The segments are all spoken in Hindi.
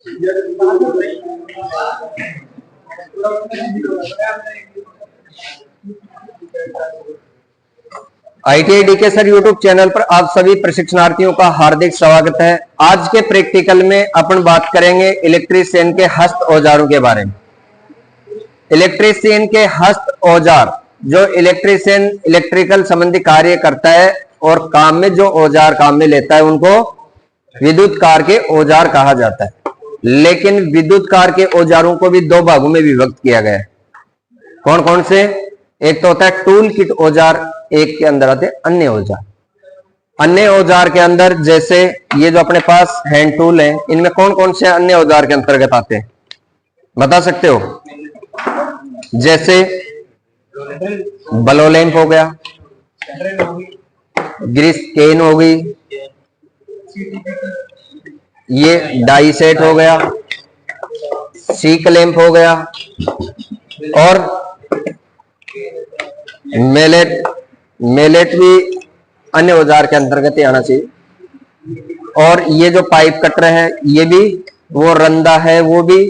ITI DK sir YouTube channel पर आप सभी प्रशिक्षणार्थियों का हार्दिक स्वागत है। आज के प्रैक्टिकल में अपन बात करेंगे इलेक्ट्रीशियन के हस्त औजारों के बारे में। इलेक्ट्रीशियन के हस्त औजार, जो इलेक्ट्रीशियन इलेक्ट्रिकल संबंधी कार्य करता है और काम में जो औजार काम में लेता है उनको विद्युत कार के औजार कहा जाता है। लेकिन विद्युत कार के औजारों को भी दो भागों में विभक्त किया गया है। कौन कौन से? एक तो होता है टूल किट औजार, एक के अंदर आते हैं अन्य औजार। अन्य औजार के अंदर जैसे ये जो अपने पास हैंड टूल है, इनमें कौन कौन से अन्य औजार के अंतर्गत आते हैं, बता सकते हो? जैसे बलो लैंप हो गया, ग्रीस केन हो गई, ये डाई सेट हो गया, सी क्लैंप हो गया और मेलेट भी अन्य औजार के अंतर्गत ही आना चाहिए। और ये जो पाइप कटर है ये भी, वो रंदा है वो भी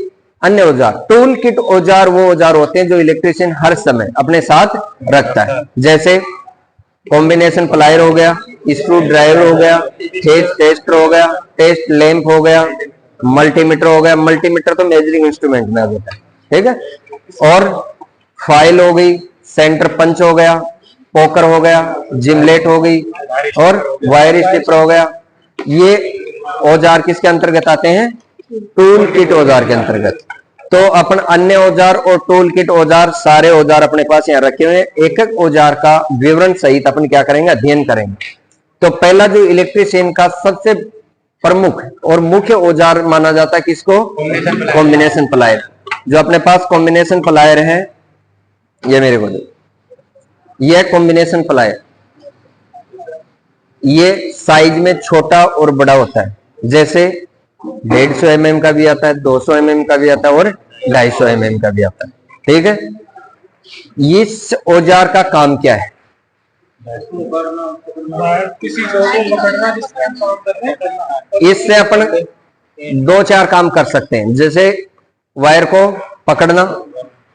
अन्य औजार। टूल किट औजार वो औजार होते हैं जो इलेक्ट्रीशियन हर समय अपने साथ रखता है। जैसे कॉम्बिनेशन प्लायर हो गया, स्क्रू ड्राइवर हो गया, फेज टेस्टर हो गया, टेस्ट लैंप हो गया, मल्टीमीटर हो गया। मल्टीमीटर तो मेजरिंग इंस्ट्रूमेंट में आ जाता है, ठीक है। और फाइल हो गई, सेंटर पंच हो गया, पोकर हो गया, जिमलेट हो गई और वायर स्टिपर हो गया। ये औजार किसके अंतर्गत आते हैं? टूल किट औजार के अंतर्गत। तो अपन अन्य औजार और टूल किट औजार, सारे औजार अपने पास यहाँ रखे हुए हैं। एक एक औजार का विवरण सहित अपन क्या करेंगे, अध्ययन करेंगे। तो पहला जो इलेक्ट्रीशियन का सबसे प्रमुख और मुख्य औजार माना जाता है किसको? Combination plier. जो अपने पास कॉम्बिनेशन प्लायर है, ये मेरे को दे, ये कॉम्बिनेशन प्लायर। ये साइज में छोटा और बड़ा होता है। जैसे 150 mm का भी आता है, 200 mm का भी आता है और 250 mm का भी आता है, ठीक है। इस औजार का काम क्या है? इससे अपन दो चार काम कर सकते हैं। जैसे वायर को पकड़ना,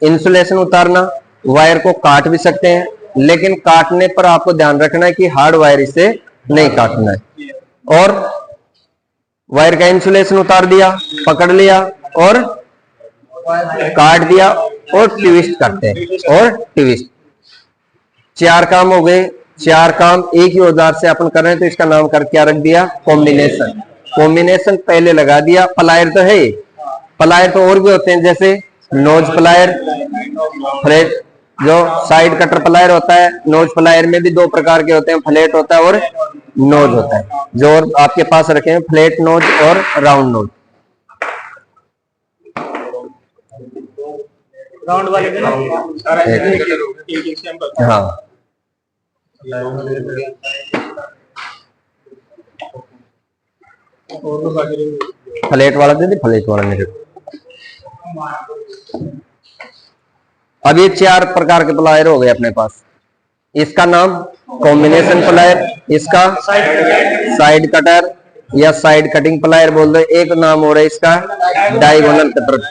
इंसुलेशन उतारना, वायर को काट भी सकते हैं, लेकिन काटने पर आपको ध्यान रखना है कि हार्ड वायर इसे नहीं काटना है। और वायर का इंसुलेशन उतार दिया, पकड़ लिया और काट दिया और ट्विस्ट करते हैं और ट्विस्ट। चार काम हो गए। चार काम एक ही औजार से अपन कर रहे हैं, तो इसका नाम कर क्या रख दिया? कॉम्बिनेशन। कॉम्बिनेशन पहले लगा दिया। प्लायर तो है, प्लायर तो और भी होते हैं, जैसे नोज प्लायर, फ्लैट जो साइड कटर प्लायर होता है। नोज प्लायर में भी दो प्रकार के होते हैं, फ्लैट होता है और नोज होता है। जो और आपके पास रखे हैं फ्लैट नोज और राउंड नोज। राउंड वाले के हाँ, फ्लैट वाला दे दे, फ्लैट वाला मेरे को। अब ये चार प्रकार के प्लायर हो गए अपने पास। इसका नाम कॉम्बिनेशन प्लायर, इसका साइड कटर या साइड कटिंग प्लायर बोल दो। एक नाम हो रहा है इसका डायगोनल कटर,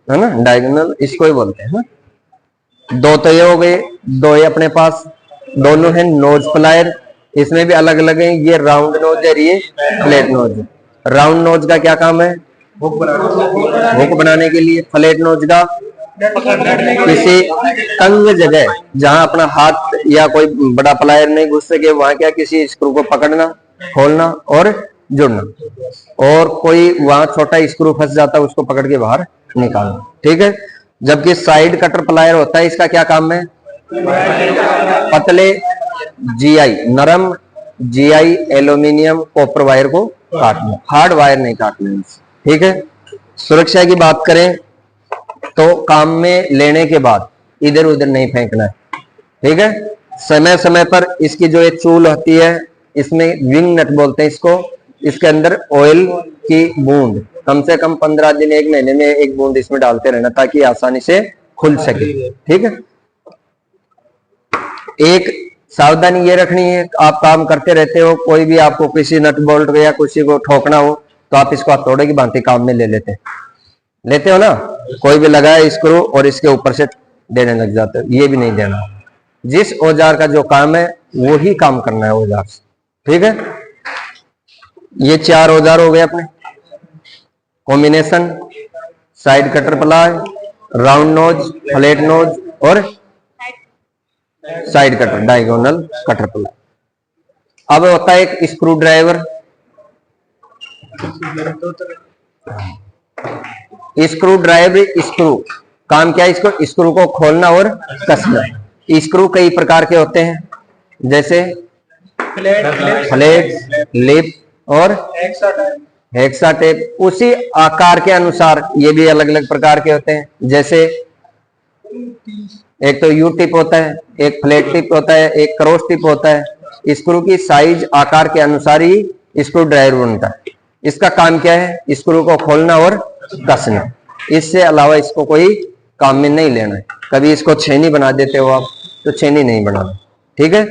है ना, डायगोनल इसको ही बोलते हैं। दो तो ये हो गए, दो ये अपने पास दोनों है नोज प्लायर। इसमें भी अलग अलग है, ये राउंड नोज है, ये फ्लैट नोज है। राउंड नोज का क्या काम है? हुक बनाने के लिए। फ्लैट नोज का किसी तंग जगह जहां अपना हाथ या कोई बड़ा प्लायर नहीं घुस सके, वहां क्या किसी स्क्रू को पकड़ना, खोलना और जुड़ना, और कोई वहां छोटा स्क्रू फंस जाता है उसको पकड़ के बाहर निकालना, ठीक है। जबकि साइड कटर प्लायर होता है, इसका क्या काम है? पतले जीआई, नरम जीआई एल्यूमिनियम कॉपर वायर को काटना, हार्ड वायर नहीं काटना, ठीक है। सुरक्षा की बात करें तो काम में लेने के बाद इधर उधर नहीं फेंकना है, ठीक है। समय समय पर इसकी जो एक चूल होती है, इसमें विंग नट बोलते हैं इसको, इसके अंदर ऑयल की बूंद कम से कम 15 दिन, एक महीने में एक बूंद इसमें डालते रहना ताकि आसानी से खुल सके, ठीक है। एक सावधानी ये रखनी है, आप काम करते रहते हो, कोई भी आपको किसी नट बोल्ट या किसी को ठोकना हो तो आप इसको हथौड़े की भांति काम में ले लेते हो ना। कोई भी लगाए स्क्रू और इसके ऊपर से देने लग जाते हो, ये भी नहीं देना। जिस औजार का जो काम है वो ही काम करना है औजार से, ठीक है। ये 4 औजार हो गए अपने। Combination, side cutter plier, round nose, flat nose और side cutter, diagonal cutter plier. अब होता है एक screwdriver. Screwdriver, screw काम क्या है, इसको स्क्रू को खोलना और कसना। स्क्रू कई प्रकार के होते हैं, जैसे फ्लैट, लिप और हेक्सा टेप। उसी आकार के अनुसार ये भी अलग अलग प्रकार के होते हैं, जैसे एक तो यू टिप होता है, एक फ्लैट टिप होता है, एक क्रॉस टिप होता है। स्क्रू की साइज आकार के अनुसार ही स्क्रू ड्राइवर बनता है। इसका काम क्या है, स्क्रू को खोलना और कसना। इससे अलावा इसको कोई काम में नहीं लेना है। कभी इसको छेनी बना देते हो आप, तो छेनी नहीं बनाना, ठीक है।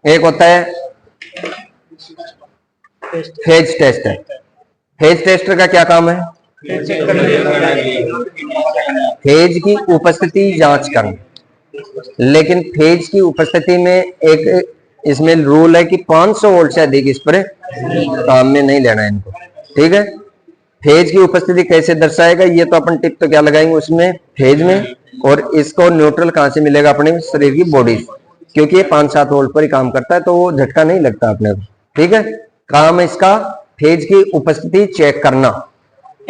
एक होता है फेज टेस्टर। फेज टेस्टर का क्या काम है, फेज की उपस्थिति जांच करना। लेकिन फेज की उपस्थिति में एक इसमें रूल है कि 500 वोल्ट से अधिक इस पर काम में नहीं लेना है इनको, ठीक है। फेज की उपस्थिति कैसे दर्शाएगा, ये तो अपन टिप तो क्या लगाएंगे उसमें फेज में, और इसको न्यूट्रल कहां से मिलेगा, अपने शरीर की बॉडी, क्योंकि ये 5-7 वोल्ट पर ही काम करता है, तो वो झटका नहीं लगता अपने को, ठीक है। काम है इसका फेज की उपस्थिति चेक करना।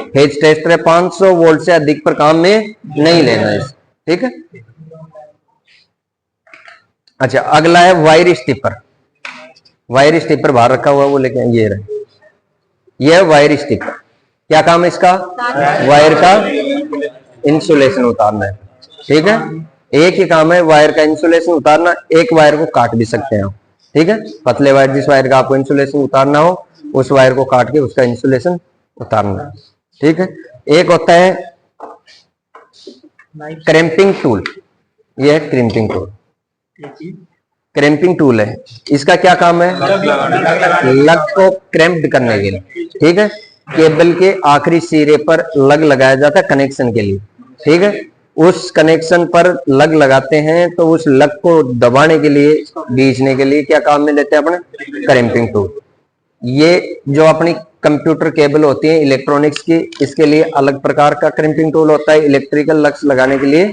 फेज टेस्टर है, 500 वोल्ट से अधिक पर काम में नहीं लेना है, ठीक है। अच्छा, अगला है वायर स्टिपर। वायर स्टिपर बाहर रखा हुआ वो लेके ये रहे, ये वायर स्टिपर। क्या काम है इसका, वायर का इंसुलेशन उतारना है, ठीक है। एक ही काम है वायर का इंसुलेशन उतारना। एक वायर को काट भी सकते हैं आप, ठीक है। पतले वायर, जिस वायर का आपको इंसुलेशन उतारना हो उस वायर को काट के उसका इंसुलेशन उतारना, ठीक है। एक होता है क्रैम्पिंग टूल। यह है क्रैम्पिंग टूल। क्रैम्पिंग टूल है, इसका क्या काम है, लग को क्रैम्प्ड करने के लिए, ठीक है। केबल के आखिरी सिरे पर लग लगाया जाता है कनेक्शन के लिए, ठीक है। उस कनेक्शन पर लग लगाते हैं, तो उस लग को दबाने के लिए, खींचने के लिए क्या काम में लेते हैं अपने, क्रैम्पिंग टूल। ये जो अपनी कंप्यूटर केबल होती है इलेक्ट्रॉनिक्स की, इसके लिए अलग प्रकार का क्रैम्पिंग टूल होता है, इलेक्ट्रिकल लग्स लगाने के लिए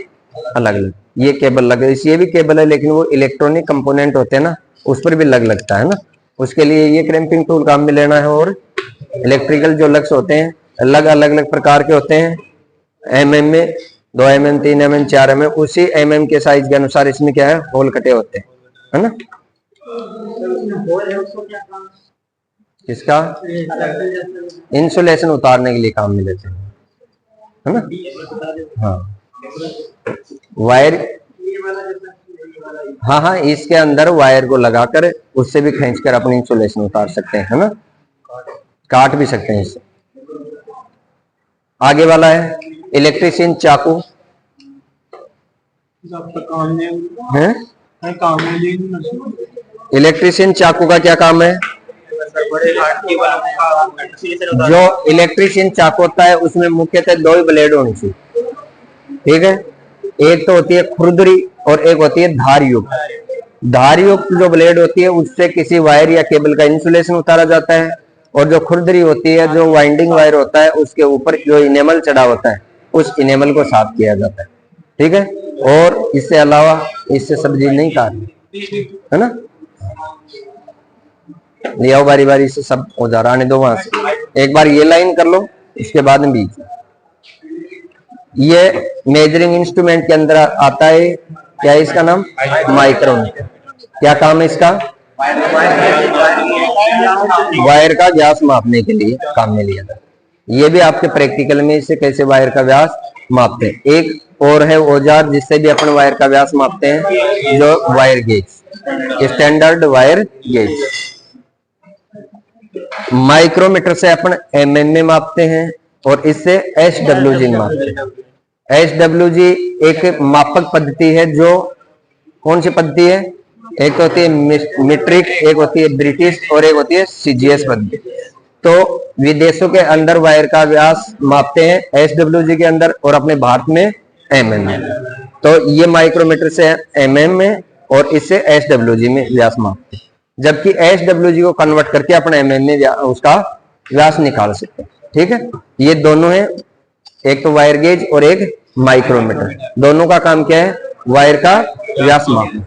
अलग अलग ये केबल लगे। ये भी केबल है, लेकिन वो इलेक्ट्रॉनिक कंपोनेंट होते हैं ना, उस पर भी लग लगता है ना, उसके लिए ये क्रैम्पिंग टूल काम में लेना है। और इलेक्ट्रिकल जो लग्स होते हैं अलग अलग प्रकार के होते हैं, mm में 2 mm, 3 mm, 4 mm, उसी mm के साइज के अनुसार इसमें क्या है, होल कटे होते हैं, है ना। इसका इंसुलेशन उतारने के लिए काम में लेते हैं, है ना। हाँ, वायर, हाँ, इसके अंदर वायर को लगाकर उससे भी खींचकर अपनी इंसुलेशन उतार सकते हैं, है ना, काट भी सकते हैं इससे। आगे वाला है इलेक्ट्रिशियन चाकू है। इलेक्ट्रिशियन चाकू का क्या काम है, जो इलेक्ट्रिशियन चाकू होता है उसमें मुख्यतः 2 ही ब्लेड होनी चाहिए, ठीक है। एक तो होती है खुरदरी और एक होती है धार युक्त। धार युक्त जो ब्लेड होती है उससे किसी वायर या केबल का इंसुलेशन उतारा जाता है, और जो खुरदरी होती है, जो वाइंडिंग वायर होता है, उसके ऊपर जो इनेमल चढ़ा होता है उस इनेमल को साफ किया जाता है, ठीक है। और इससे अलावा इससे सब्जी नहीं काटनी, है ना। ले आओ बारी बारी से सब औजार आने दो वहां से। एक बार ये लाइन कर लो, इसके बाद में बीच। ये मेजरिंग इंस्ट्रूमेंट के अंदर आता है, क्या है इसका नाम, माइक्रोमीटर। क्या काम है इसका, वायर का व्यास मापने के लिए काम में लिया जाता है। ये भी आपके प्रैक्टिकल में इससे कैसे वायर का व्यास मापते हैं। एक और है औजार जिससे भी अपन वायर का व्यास मापते हैं, जो wire gauge, standard wire gauge. Micrometer से अपन mm में मापते हैं और इससे SWG में मापते हैं। SWG एक मापक पद्धति है, जो कौन सी पद्धति है, एक तो होती है मीट्रिक, एक होती है ब्रिटिश और एक होती है CGS पद्धति। तो विदेशों के अंदर वायर का व्यास मापते हैं SWG के अंदर, और अपने भारत में mm में। तो ये माइक्रोमीटर से mm में और इससे SWG में व्यास मापते हैं, जबकि SWG को कन्वर्ट करके अपने mm में उसका व्यास निकाल सकते हैं। ठीक है, ये दोनों है, एक तो वायर गेज और एक माइक्रोमीटर। दोनों का काम क्या है? वायर का व्यास मापना।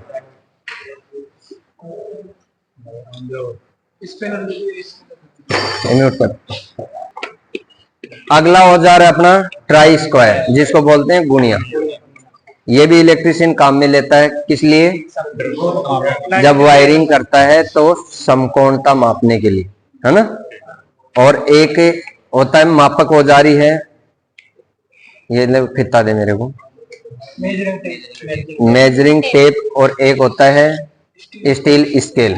म्यूट कर। अगला औजार है अपना ट्राई स्क्वायर, जिसको बोलते हैं गुणिया। ये भी इलेक्ट्रीशियन काम में लेता है, किस लिए? जब वायरिंग करता है तो समकोणता मापने के लिए, है ना। और एक होता है मापक औजारी है, ये ले फिता दे मेरे को, मेजरिंग टेप, और एक होता है स्टील स्केल।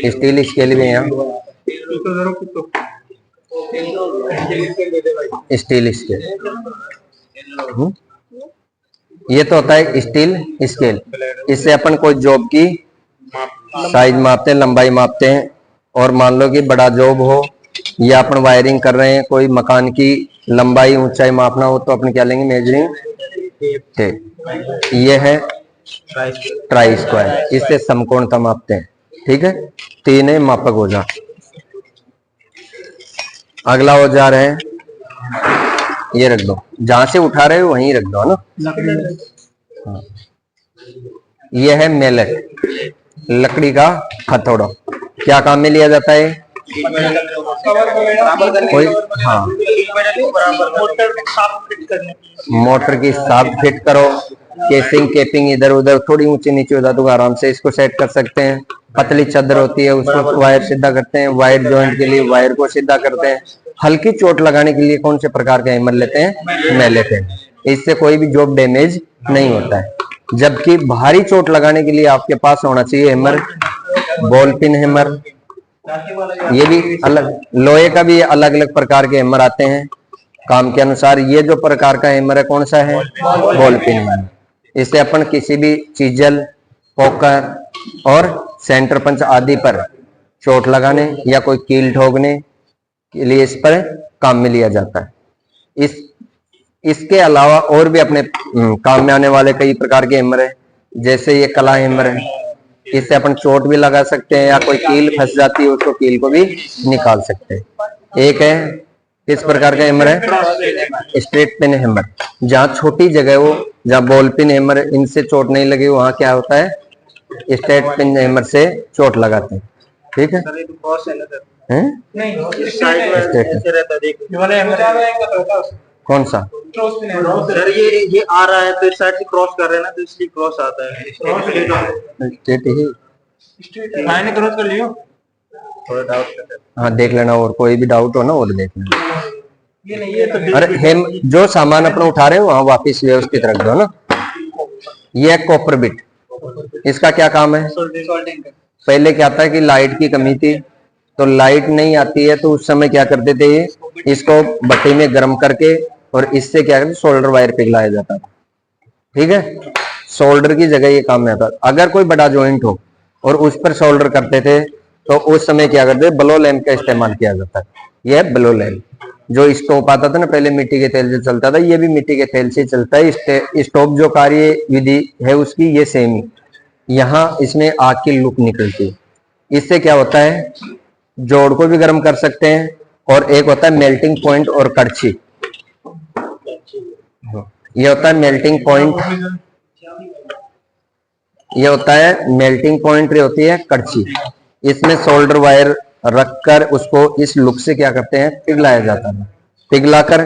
स्टील स्केल भी है यहाँ, स्टील स्केल। ये तो होता है स्टील स्केल, इससे अपन कोई जॉब की साइज मापते हैं, लंबाई मापते हैं। और मान लो कि बड़ा जॉब हो या अपन वायरिंग कर रहे हैं, कोई मकान की लंबाई ऊंचाई मापना हो, तो अपन क्या लेंगे? Measuring tape. ये है ट्राई स्क्वायर, इससे समकोणता मापते हैं। ठीक है, तीन है मापक औजार। अगला औजार है, ये रख दो, जहां से उठा रहे हो वहीं रख दो, है ना। हाँ। ये है मेलेट, लकड़ी का हथौड़ा। क्या काम में लिया जाता है? कोई हाँ, मोटर की शाफ्ट फिट करो, केसिंग केपिंग इधर उधर थोड़ी ऊंची नीचे हो जाती तो आराम से इसको सेट कर सकते हैं। पतली चादर होती है, उसको वायर सीधा करते हैं। वायर जॉइंट के लिए वायर को सीधा करते हैं। हल्की चोट लगाने के लिए कौन से प्रकार का हैमर लेते हैं? मेलेट है। इससे कोई भी जॉब डैमेज नहीं होता है। जबकि भारी चोट लगाने के लिए आपके पास होना चाहिए हैमर, बॉल पिन हैमर। ये भी अलग, लोहे का भी अलग अलग प्रकार के हैमर आते हैं काम के अनुसार। ये जो प्रकार का हैमर है कौन सा है? Ball pin hammer. इससे अपन किसी भी चीजल, पोकर और सेंटर पंच आदि पर चोट लगाने या कोई कील ठोकने के लिए इस पर काम में लिया जाता है। इसके अलावा और भी अपने काम में आने वाले कई प्रकार के हैमर है, जैसे ये कला हैमर है। इससे अपन चोट भी लगा सकते हैं, या कोई कील फंस जाती है उसको कील को भी निकाल सकते हैं। एक है किस प्रकार का हैमर है? Straight pin hammer. जहाँ छोटी जगह हो, जहाँ बॉल पिन हैमर इनसे चोट नहीं लगी, वहां क्या होता है? स्ट्रेट पिन हैमर से चोट लगाते हैं। ठीक है, कौन सा? सर ये आ रहा है तो इस साइड से क्रॉस कर रहे हैं ना, तो इसलिए क्रॉस आता है। मैंने क्रॉस कर लियो, थोड़ा डाउट। हाँ देख लेना, और कोई भी डाउट हो ना और देख लेना। ये नहीं है तो अरे हेम, जो सामान अपना उठा रहे हो वहां वापिस व्यवस्थित रख दो ना। ये कॉपर बिट, इसका क्या काम है? पहले क्या था कि लाइट की कमी थी, तो लाइट नहीं आती है तो उस समय क्या करते थे, इसको भट्टी में गर्म करके और इससे क्या करते, सोल्डर वायर पिघलाया जाता था। ठीक है, सोल्डर की जगह ये काम में आता। अगर कोई बड़ा जॉइंट हो और उस पर सोल्डर करते थे तो उस समय क्या करते, ब्लो लैंप का इस्तेमाल किया जाता है। यह ब्लो लैंप जो स्टोव आता था ना, पहले मिट्टी के तेल से चलता था, ये भी मिट्टी के तेल से चलता है। स्टोव जो कार्य विधि है उसकी ये सेम ही। यहाँ इसमें आग की लुक निकलती है। इससे क्या होता है, जोड़ को भी गर्म कर सकते हैं। और एक होता है मेल्टिंग पॉइंट और कड़छी। ये होता है मेल्टिंग पॉइंट, ये होता है मेल्टिंग पॉइंट, ये होती है कड़छी। इसमें सोल्डर वायर रखकर उसको इस लुक से क्या करते हैं, पिघलाया जाता था। पिघलाकर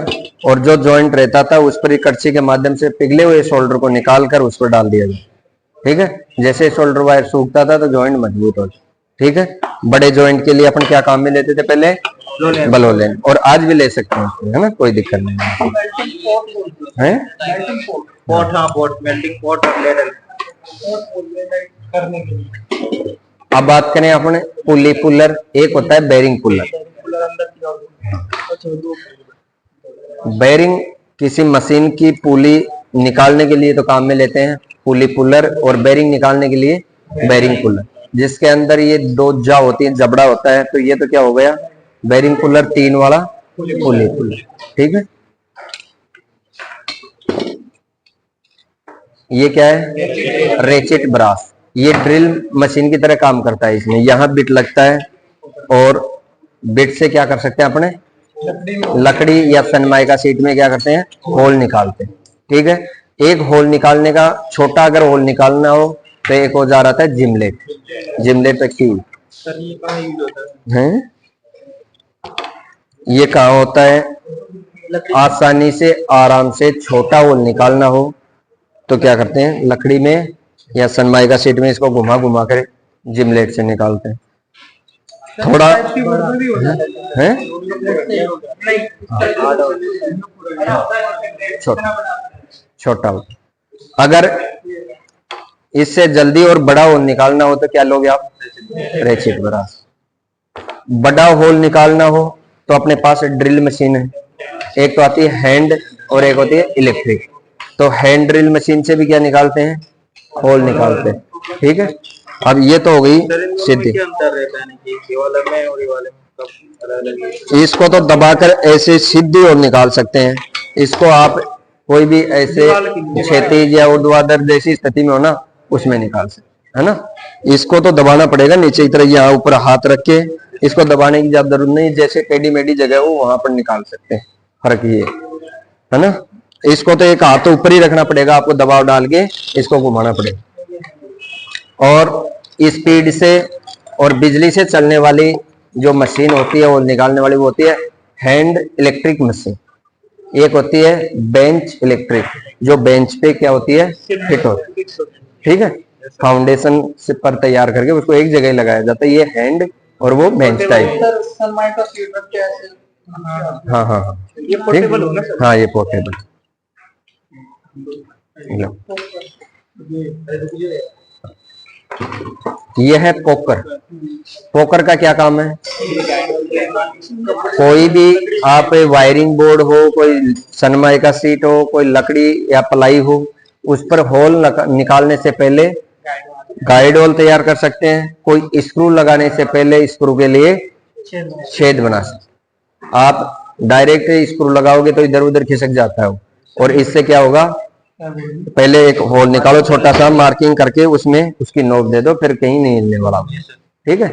और जो जॉइंट रहता था उस पर कड़छी के माध्यम से पिघले हुए सोल्डर को निकाल कर उस पर डाल दिया जाता। ठीक है, जैसे सोल्डर वायर सूखता था तो जॉइंट मजबूत होता। ठीक है, बड़े जॉइंट के लिए अपन क्या काम में लेते थे पहले? ब्लो लैंप, और आज भी ले सकते हैं, है ना, कोई दिक्कत नहीं है। पॉट, हाँ पॉट, मेल्टिंग पॉट और लेडल। अब बात करें अपने पुली पुलर, एक होता है बेरिंग पुलर। बेरिंग किसी मशीन की पुली निकालने के लिए तो काम में लेते हैं पुली पुलर, और बेरिंग निकालने के लिए बेरिंग पुलर, जिसके अंदर ये दो जा होती है, जबड़ा होता है। तो ये तो क्या हो गया, बेरिंग पुलर 3 वाला पुली पुलर, ठीक है। ये क्या है? Ratchet brace. ये ड्रिल मशीन की तरह काम करता है। इसमें यहाँ बिट लगता है और बिट से क्या कर सकते हैं अपने लकड़ी या सनमाइका शीट में क्या करते हैं होल निकालते हैं, ठीक है। एक होल निकालने का छोटा अगर होल निकालना हो तो एक औजार आता है जिमलेट, जिमलेट की है। ये कहाँ होता है? आसानी से आराम से छोटा होल निकालना हो तो क्या करते हैं लकड़ी में या सनमाइका शीट में इसको घुमा घुमा कर जिमलेट से निकालते हैं। थोड़ा है छोटा हो। अगर इससे जल्दी और बड़ा होल निकालना हो तो क्या लोगे आप? Ratchet brass. बड़ा होल निकालना हो तो अपने पास ड्रिल मशीन है, एक तो आती है हैंड और एक होती है इलेक्ट्रिक। तो हैंड ड्रिल मशीन से भी क्या निकालते हैं होल निकालते हैं, ठीक है। अब ये तो हो गई सीधी। इसको तो दबाकर ऐसे सीधी और निकाल सकते हैं। इसको आप कोई भी ऐसे क्षैतिज या ऊर्ध्वाधर जैसी स्थिति में हो ना उसमें निकाल सकते है ना। इसको तो दबाना पड़ेगा नीचे की तरह, यहाँ ऊपर हाथ रख के इसको दबाने की ज्यादा जरूरत नहीं, जैसे टेढ़ी मेढ़ी जगह हो वहां पर निकाल सकते हैं। फर्क ये है ना। इसको तो एक हाथ तो ऊपर ही रखना पड़ेगा, आपको दबाव डाल के इसको घुमाना पड़ेगा। और स्पीड से और बिजली से चलने वाली जो मशीन होती है वो निकालने वाली वो होती है हैंड इलेक्ट्रिक मशीन। एक होती है बेंच इलेक्ट्रिक, जो बेंच पे क्या होती है फिट होती है, ठीक है। फाउंडेशन से पर तैयार करके उसको एक जगह लगाया जाता है। ये हैंड और वो बेंच टाइप। हाँ हाँ हाँ ये पोर्टेबल होगा सर? हाँ ये पोर्टेबल। ये है पोकर। पोकर का क्या काम है? कोई भी आप वायरिंग बोर्ड हो, कोई सनमाइका सीट हो, कोई लकड़ी या प्लाई हो, उस पर होल निकालने से पहले गाइड होल तैयार कर सकते हैं। कोई स्क्रू लगाने से पहले स्क्रू के लिए छेद बना सकते। आप डायरेक्ट स्क्रू लगाओगे तो इधर उधर खिसक जाता है और इससे क्या होगा पहले एक होल निकालो छोटा सा मार्किंग करके उसमें उसकी नोक दे दो, फिर कहीं नहीं हिलने वाला, ठीक है।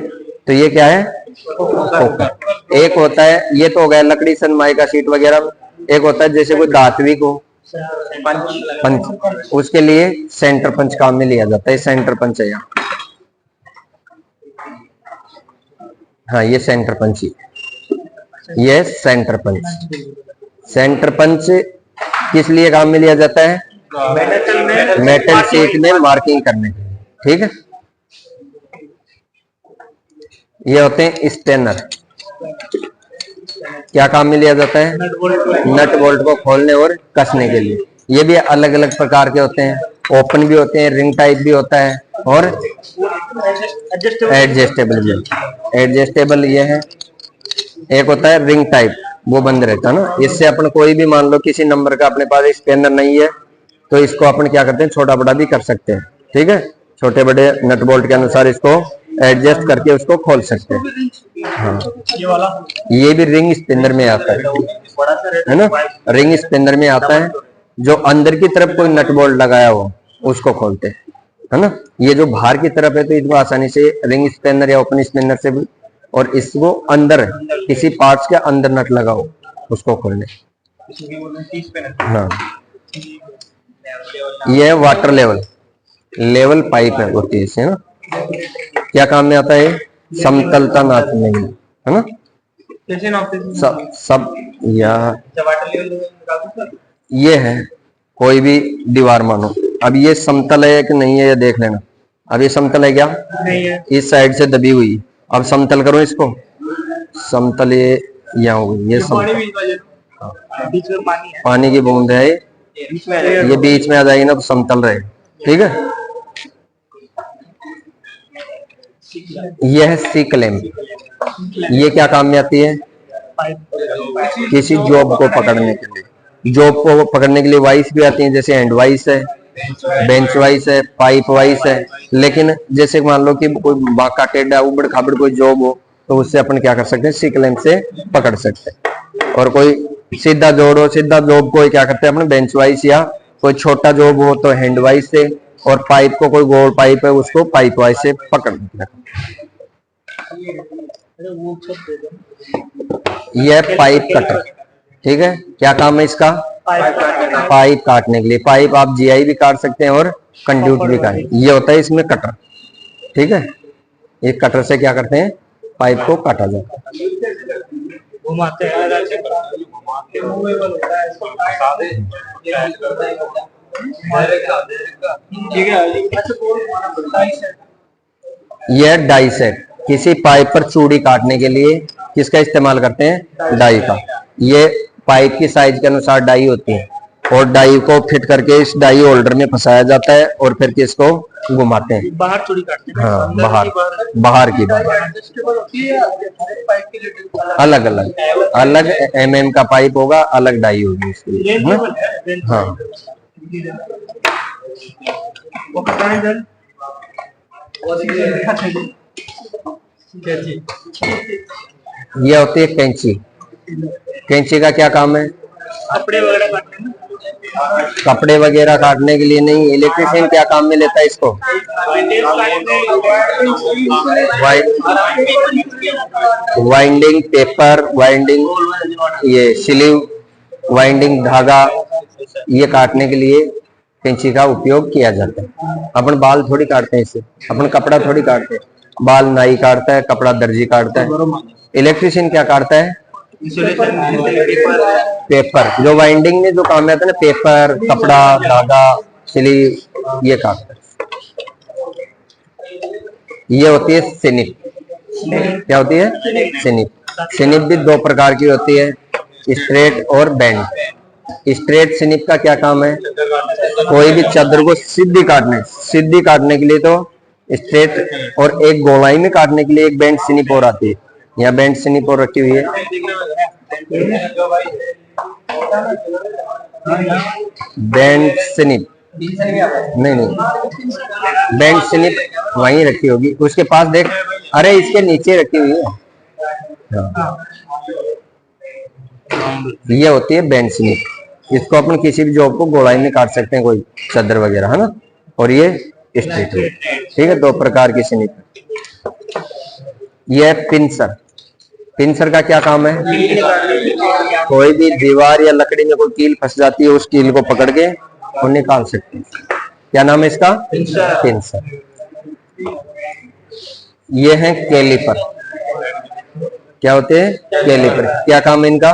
तो ये क्या है पोकर। एक होता है ये तो हो गया लकड़ी सनमाइका शीट वगैरह। एक होता है जैसे कोई धात्विक हो पंच, उसके लिए सेंटर पंच काम में लिया जाता है। सेंटर पंच है यहाँ, हाँ ये सेंटर पंच ही, ये सेंटर पंच। सेंटर पंच किस लिए काम में लिया जाता है? मेटल शीट में मार्किंग करने के लिए, ठीक है। ये होते हैं स्टेनर। क्या काम में लिया जाता है? नट बोल्ट को खोलने और कसने के लिए। ये भी अलग अलग प्रकार के होते हैं, ओपन भी होते हैं, रिंग टाइप भी होता है और एडजस्टेबल भी होता है। एडजस्टेबल ये है। एक होता है रिंग टाइप, वो बंद रहता है ना। इससे अपन कोई भी मान लो किसी नंबर का अपने पास स्पेनर नहीं है तो इसको अपन क्या करते हैं छोटा बड़ा भी कर सकते हैं, ठीक है। छोटे बड़े नट बोल्ट के अनुसार इसको एडजस्ट करके उसको खोल सकते हैं। हाँ ये भी रिंग स्पिनर में आता है ना। रिंग स्पिनर में आता है जो अंदर की तरफ कोई नट बोल्ट लगाया हो उसको खोलते हैं, है ना। ये जो बाहर की तरफ है तो इसको आसानी से रिंग स्पिनर या ओपन स्पिनर से भी, और इसको अंदर किसी पार्ट्स के अंदर नट लगाओ उसको खोलने। हाँ ये वाटर लेवल पाइप है होती है इससे ना। क्या काम में आता है? समतलता नापने में, है ना। सब या ये है कोई भी दीवार मानो। अब ये समतल है कि नहीं है ये देख लेना। अब ये समतल है क्या? नहीं है। इस साइड से दबी हुई। अब समतल करो इसको। समतल ये यहाँ हो गई। ये पानी की बूंद है, ये बीच में आ जाएगी ना तो समतल रहे, ठीक है। यह है सी क्लैंप। ये क्या काम में आती है? किसी जॉब को पकड़ने के लिए। जॉब को पकड़ने के लिए वाइस भी आती है, जैसे हैंड वाइस है, बेंच वाइस है, पाइप वाइस है। लेकिन जैसे मान लो कि कोई बांका टेढ़ा उबड़ खाबड़ कोई जॉब हो तो उससे अपन क्या कर सकते हैं, सी क्लैंप से पकड़ सकते हैं। और कोई सीधा जॉब कोई क्या करते हैं अपने बेंच वाइज, या कोई छोटा जॉब हो तो हैंड वाइज से, और पाइप को कोई गोल पाइप है उसको पाइप वाइज से पकड़ देते हैं। यह पाइप कटर, ठीक है। क्या काम है इसका, पाइप काटने के लिए। पाइप आप जीआई भी काट सकते हैं और कंड्यूट भी काट, ये होता है इसमें कटर, ठीक है। एक कटर से क्या करते हैं, पाइप को काटा जाता है। घुमाते यह डाई सेट, किसी पाइप पर चूड़ी काटने के लिए किसका इस्तेमाल करते हैं, डाई का। ये पाइप की साइज के अनुसार डाई होती है, और डाई को फिट करके इस डाई होल्डर में फंसाया जाता है, और फिर किसको घुमाते हैं, बाहर चूड़ी काटते हैं। हाँ बाहर की अलग अलग एमएम का पाइप होगा, अलग डाई होगी इसके लिए, है ना? हाँ वो कटा है इधर। ये होती है कैंची। कैंची का क्या काम है, कपड़े वगैरह काटने में। कपड़े वगैरह काटने के लिए नहीं, इलेक्ट्रिशियन क्या काम में लेता है इसको, वाइंडिंग पेपर, वाइंडिंग ये स्लीव, वाइंडिंग धागा, ये काटने के लिए कैंची का उपयोग किया जाता है। अपन बाल थोड़ी काटते हैं इससे, अपन कपड़ा थोड़ी काटते हैं, बाल नाई काटता है, कपड़ा दर्जी काटता है। इलेक्ट्रिशियन क्या काटता है, पेपर, जो वाइंडिंग में जो काम आता है ना, पेपर, कपड़ा, धागा, स्लीव, ये काटता है। ये होती है सिनिप। क्या होती है, सिनिप। सिनिप भी दो प्रकार की होती है, स्ट्रेट और बेंड। स्ट्रेट सिनिप का क्या काम है, कोई भी चादर को सीधी काटने के लिए तो स्ट्रेट, और एक गोलाई में काटने के लिए एक बेंड सिनिप और आती है। यहाँ बेंड सिनिप और रखी हुई है। बेंड सिनिप नहीं, बेंड सिनिप वहीं रखी होगी, उसके पास देख, अरे इसके नीचे रखी हुई है। हाँ। ये होती है बेंड सिनिप। इसको अपन किसी भी जॉब को गोलाई में काट सकते हैं, कोई चादर वगैरह, है ना। और ये स्ट्रेट है, ठीक है। दो प्रकार की सिनिप। ये पिंसर। पिंसर का क्या काम है, कोई भी दीवार या लकड़ी में कोई कील फंस जाती है, उस कील को पकड़ के और निकाल सकते हैं। क्या नाम है इसका, पिंसर। ये है कैलिपर। क्या होते हैं, कैलिपर। क्या काम है इनका,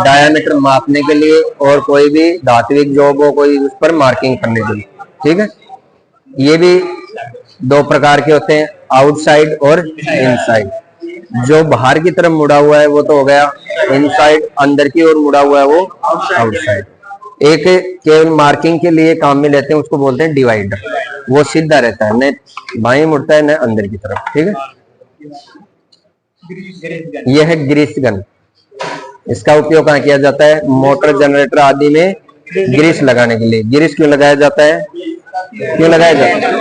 डायामीटर मापने के लिए, और कोई भी धात्विक जॉब हो कोई उस पर मार्किंग करने के लिए, ठीक है। ये भी दो प्रकार के होते हैं, आउटसाइड और इनसाइड। जो बाहर की तरफ मुड़ा हुआ है वो तो हो गया इनसाइड, अंदर की ओर मुड़ा हुआ है वो आउटसाइड। एक केवल मार्किंग के लिए काम में लेते हैं, उसको बोलते हैं डिवाइडर। वो सीधा रहता है, न बाएं मुड़ता है न अंदर की तरफ, ठीक है। यह है ग्रीस गन। इसका उपयोग कहाँ किया जाता है, मोटर, जनरेटर आदि में ग्रीस लगाने के लिए। ग्रीस क्यों लगाया जाता है, क्यों लगाया जाता है,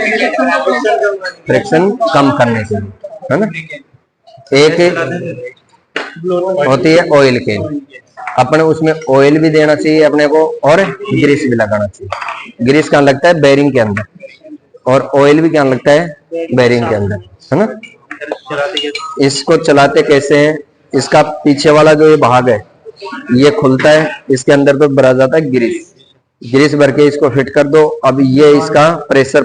फ्रिक्शन कम करने के लिए, है ना। एक होती है ऑयल केन, अपने उसमें ऑयल भी देना चाहिए अपने को, और ग्रीस भी लगाना चाहिए। ग्रीस कहाँ लगता है, बेरिंग के अंदर, और ऑयल भी कहाँ लगता है, बेरिंग के अंदर, है ना। इसको चलाते कैसे हैं, इसका पीछे वाला जो ये भाग है ये खुलता है, इसके अंदर तो भरा जाता है ग्रीस। ग्रीस भर के इसको फिट कर दो। अब ये इसका प्रेशर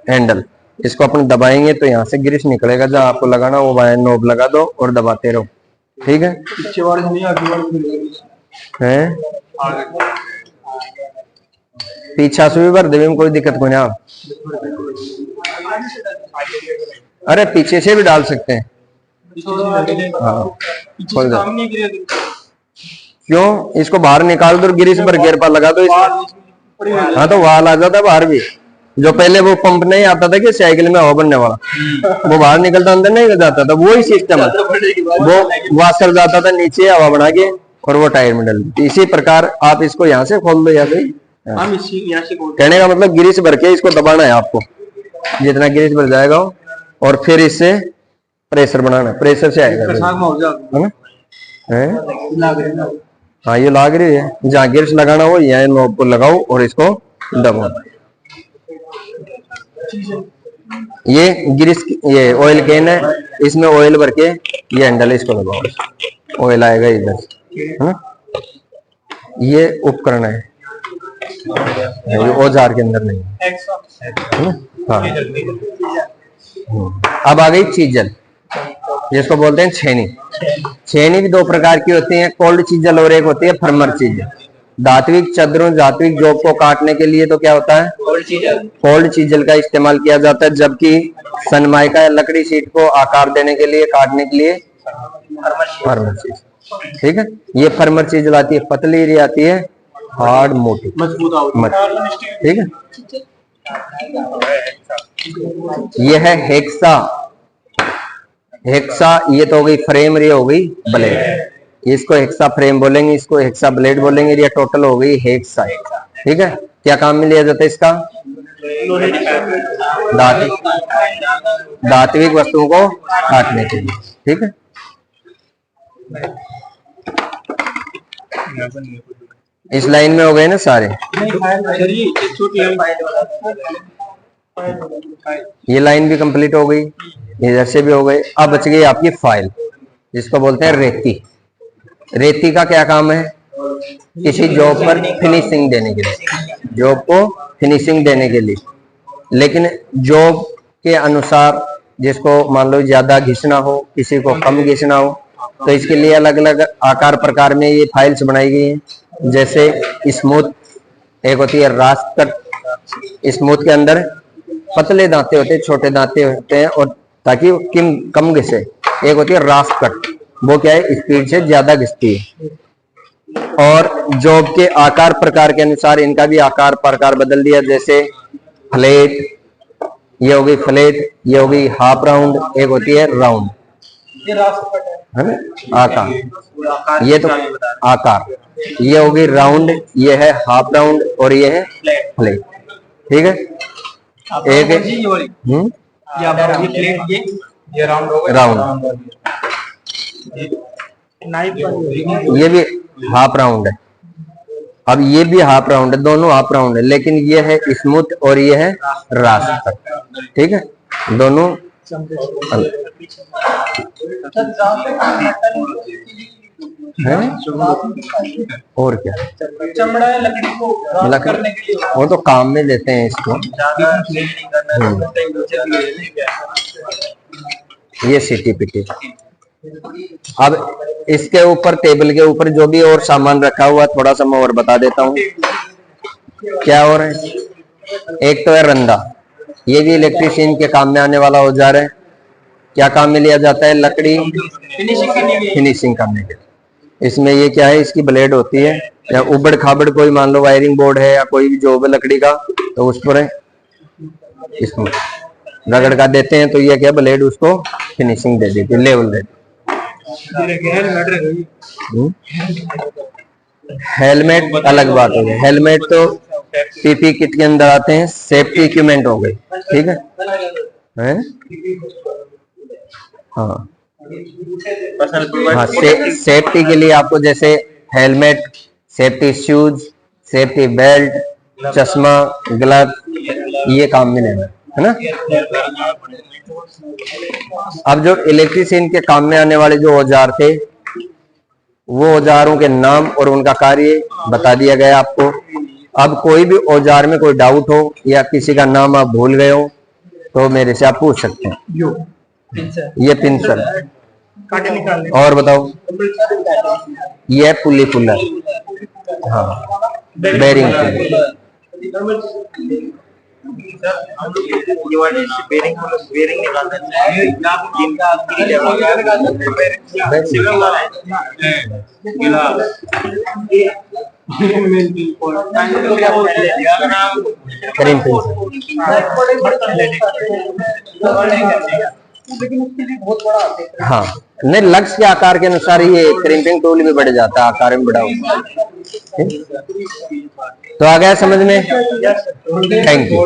हैंडल, इसको अपन दबाएंगे तो यहाँ से ग्रीस निकलेगा। जहाँ आपको लगाना वो वायर नोब लगा दो और दबाते रहो, ठीक है। पीछा से भी भर देवे में कोई दिक्कत को नहीं। अरे पीछे से भी डाल सकते हैं, हाँ। क्यों, इसको बाहर निकाल दो, ग्रीस भर गेयर पर लगा दो इसमें। हाँ तो वाल आ जाता है बाहर भी। जो पहले वो पंप नहीं आता था कि साइकिल में हवा बनने वाला, वो बाहर निकलता अंदर नहीं जाता था, वही सिस्टम है। वो वाशर जाता था नीचे हवा बना के और वो टायर में डल। इसी प्रकार आप इसको यहाँ से खोल दो, यहाँ से। कहने का मतलब ग्रीस भर के इसको दबाना है आपको, जितना ग्रीस भर जाएगा, और फिर इससे प्रेशर बनाना, प्रेशर से आएगा है ना? हाँ ये लाग रही है, जहाँ गिर्स लगाना हो यहाँ नॉब को लगाओ और इसको दबाओ। ये ग्रीस, ये ऑयल कैन है, इसमें ऑयल भर के ये हैंडल इसको लगाओ, ऑयल आएगा इधर, है ना? ये उपकरण है, ये औजार के अंदर नहीं है ना? हाँ। अब आ गई चीजल, जिसको बोलते हैं छेनी। छेनी भी दो प्रकार की होती है, कोल्ड चीजल और एक होती है फर्मर चीजल। धात्विक चद्दरों, धात्विक जॉब को काटने के लिए तो क्या होता है, कोल्ड चीजल का इस्तेमाल किया जाता है, जबकि सनमाइका या लकड़ी शीट को आकार देने के लिए, काटने के लिए फर्मर चीजल। ठीक है, ये फर्मर चीजल आती है, पतली री आती है, हार्ड मोटी मजबूत। ठीक है, ये है हेक्सा। हेक्सा ये तो हो गई फ्रेम, ये हो गई ब्लेड, इसको हेक्सा फ्रेम बोलेंगे, इसको हेक्सा ब्लेड बोलेंगे। ये टोटल हो गई हेक्सा। ठीक है, क्या काम में लिया जाता है इसका, धात्विक वस्तुओं को काटने के लिए। ठीक है, इस लाइन में हो गए ना सारे, ये लाइन भी कंप्लीट हो गई, इधर से भी हो गए। अब बच गई आपकी फाइल, जिसको बोलते हैं रेती। रेती का क्या काम है, किसी जॉब पर फिनिशिंग देने के लिए, जॉब को फिनिशिंग देने के लिए, लेकिन जॉब के अनुसार, जिसको मान लो ज्यादा घिसना हो, किसी को कम घिसना हो, तो इसके लिए अलग अलग आकार प्रकार में ये फाइल्स बनाई गई हैं। जैसे स्मूथ, एक होती है रास्ट कट। स्मूथ के अंदर पतले दांते होते हैं, छोटे दांते होते हैं, और ताकि कम घिसे। एक होती है रास्ट कट, वो क्या है, स्पीड से ज्यादा घिसती है। और जॉब के आकार प्रकार के अनुसार इनका भी आकार प्रकार बदल दिया। जैसे फ्लैट, ये हो गई फ्लैट, ये हो गई हाफ राउंड, एक होती है राउंड, है ना, आकार। ये तो आकार, ये हो गई राउंड, ये है हाफ राउंड, और ये है फ्लैट। ठीक है, एक राउंड, ये भी हाफ राउंड है। अब ये भी हाफ राउंड है, दोनों हाफ राउंड है, लेकिन ये है स्मूथ और ये है रास्ट कट। ठीक है, दोनों है। और क्या, चमड़ा या लकड़ी को करने के लिए वो तो काम में लेते हैं इसको। ये सीटी पिटी। अब इसके ऊपर, टेबल के ऊपर जो भी और सामान रखा हुआ, थोड़ा सा मैं और बता देता हूँ क्या और है। एक तो है रंदा, ये भी इलेक्ट्रीशियन के काम में आने वाला औजार है। क्या काम में लिया जाता है, लकड़ी फिनिशिंग करने के लिए। इसमें ये क्या है, इसकी ब्लेड होती है, या उबड़ खाबड़ कोई मान लो वायरिंग बोर्ड है या कोई भी जॉब है लकड़ी का, तो उस पर इसमें रगड़ का देते हैं, तो ये क्या ब्लेड उसको फिनिशिंग दे देती है, लेवल देती है। हेलमेट अलग बात हो गई, हेलमेट तो पीपी किट के अंदर आते हैं, सेफ्टी इक्विपमेंट हो गए। ठीक है, हैं? हाँ हाँ, सेफ्टी के लिए आपको जैसे helmet, safety shoes, safety belt, चश्मा, ग्लव, ये काम में लेना है ना। अब जो इलेक्ट्रीशियन के काम में आने वाले जो औजार थे, वो औजारों के नाम और उनका कार्य बता दिया गया आपको। अब कोई भी औजार में कोई डाउट हो या किसी का नाम आप भूल गए हो, तो मेरे से आप पूछ सकते हैं। ये पिंसर, और बताओ, ये है पुली पुलर, हाँ, बेरिंग पुली। करीम हाँ, नहीं, लक्ष्य के आकार के अनुसार ये क्रिम्पिंग टूल भी बढ़ जाता है, आकार में बड़ा होता है। तो आ गया समझ में? Thank you.